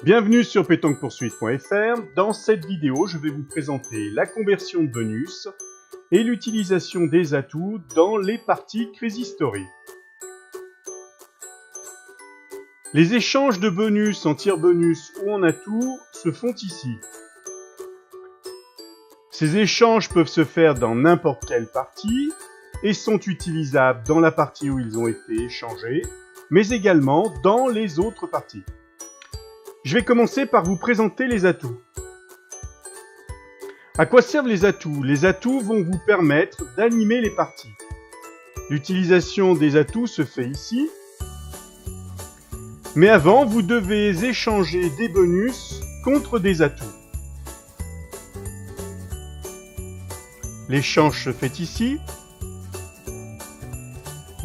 Bienvenue sur pétanquepoursuite.fr. Dans cette vidéo, je vais vous présenter la conversion de bonus et l'utilisation des atouts dans les parties Crazy Story. Les échanges de bonus en tir bonus ou en atout se font ici. Ces échanges peuvent se faire dans n'importe quelle partie et sont utilisables dans la partie où ils ont été échangés, mais également dans les autres parties. Je vais commencer par vous présenter les atouts. À quoi servent les atouts? Les atouts vont vous permettre d'animer les parties. L'utilisation des atouts se fait ici. Mais avant, vous devez échanger des bonus contre des atouts. L'échange se fait ici.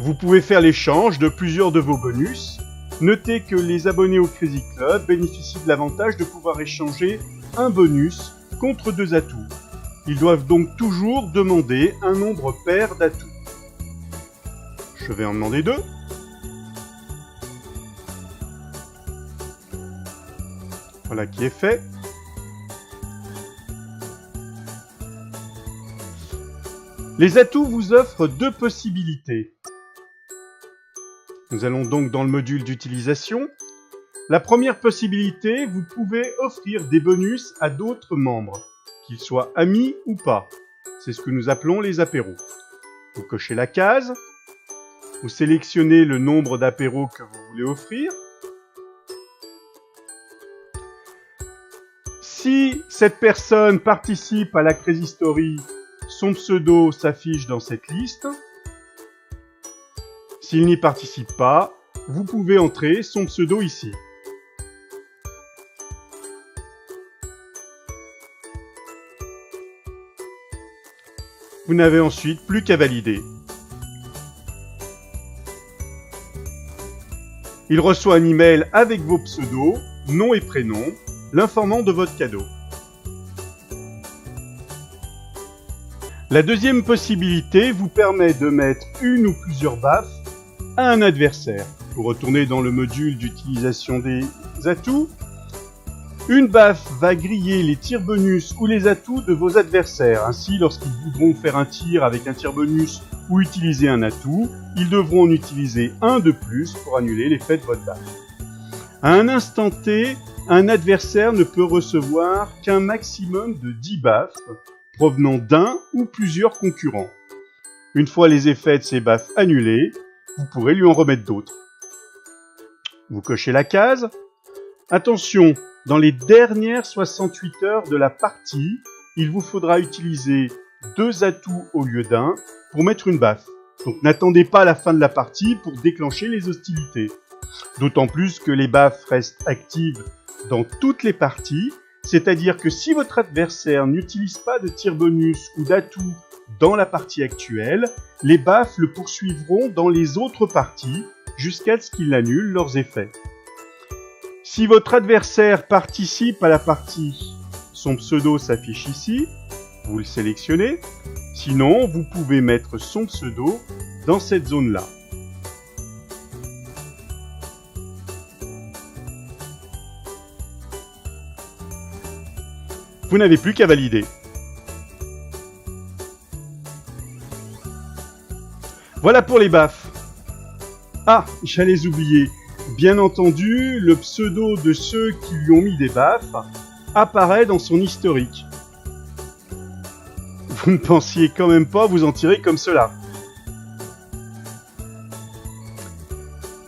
Vous pouvez faire l'échange de plusieurs de vos bonus. Notez que les abonnés au Crazy Club bénéficient de l'avantage de pouvoir échanger un bonus contre deux atouts. Ils doivent donc toujours demander un nombre pair d'atouts. Je vais en demander deux. Voilà qui est fait. Les atouts vous offrent deux possibilités. Nous allons donc dans le module d'utilisation. La première possibilité, vous pouvez offrir des bonus à d'autres membres, qu'ils soient amis ou pas. C'est ce que nous appelons les apéros. Vous cochez la case, vous sélectionnez le nombre d'apéros que vous voulez offrir. Si cette personne participe à la Crazy Story, son pseudo s'affiche dans cette liste. S'il n'y participe pas, vous pouvez entrer son pseudo ici. Vous n'avez ensuite plus qu'à valider. Il reçoit un email avec vos pseudos, nom et prénom, l'informant de votre cadeau. La deuxième possibilité vous permet de mettre une ou plusieurs baffes à un adversaire. Vous retournez dans le module d'utilisation des atouts. Une baffe va griller les tirs bonus ou les atouts de vos adversaires. Ainsi, lorsqu'ils voudront faire un tir avec un tir bonus ou utiliser un atout, ils devront en utiliser un de plus pour annuler l'effet de votre baffe. À un instant T, un adversaire ne peut recevoir qu'un maximum de 10 baffes provenant d'un ou plusieurs concurrents. Une fois les effets de ces baffes annulés, vous pourrez lui en remettre d'autres. Vous cochez la case. Attention, dans les dernières 68 heures de la partie, il vous faudra utiliser 2 atouts au lieu d'un pour mettre une baffe. Donc n'attendez pas la fin de la partie pour déclencher les hostilités. D'autant plus que les baffes restent actives dans toutes les parties, c'est-à-dire que si votre adversaire n'utilise pas de tir bonus ou d'atout dans la partie actuelle, les baffes le poursuivront dans les autres parties jusqu'à ce qu'il annule leurs effets. Si votre adversaire participe à la partie, son pseudo s'affiche ici, vous le sélectionnez. Sinon, vous pouvez mettre son pseudo dans cette zone-là. Vous n'avez plus qu'à valider. Voilà pour les baffes. Ah, j'allais oublier. Bien entendu, le pseudo de ceux qui lui ont mis des baffes apparaît dans son historique. Vous ne pensiez quand même pas vous en tirer comme cela.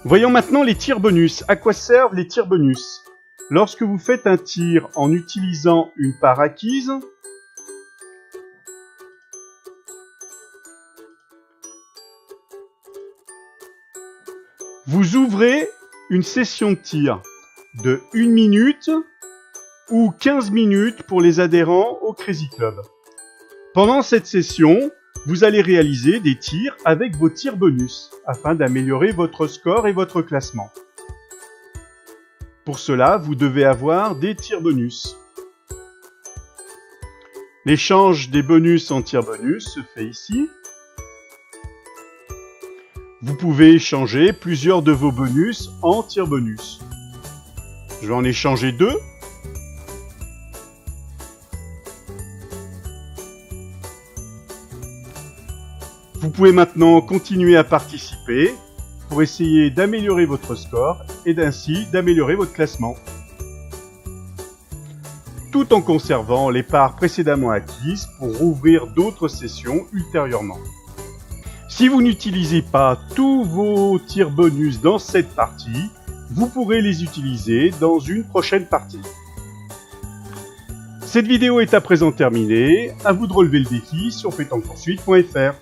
Voyons maintenant les tirs bonus. À quoi servent les tirs bonus? Lorsque vous faites un tir en utilisant une part acquise, vous ouvrez une session de tir de 1 minute ou 15 minutes pour les adhérents au Crazy Club. Pendant cette session, vous allez réaliser des tirs avec vos tirs bonus afin d'améliorer votre score et votre classement. Pour cela, vous devez avoir des tirs bonus. L'échange des bonus en tirs bonus se fait ici. Vous pouvez échanger plusieurs de vos bonus en tirs bonus. Je vais en échanger 2. Vous pouvez maintenant continuer à participer pour essayer d'améliorer votre score et ainsi d'améliorer votre classement, tout en conservant les parts précédemment acquises pour rouvrir d'autres sessions ultérieurement. Si vous n'utilisez pas tous vos tirs bonus dans cette partie, vous pourrez les utiliser dans une prochaine partie. Cette vidéo est à présent terminée, à vous de relever le défi sur pétanquepoursuite.fr.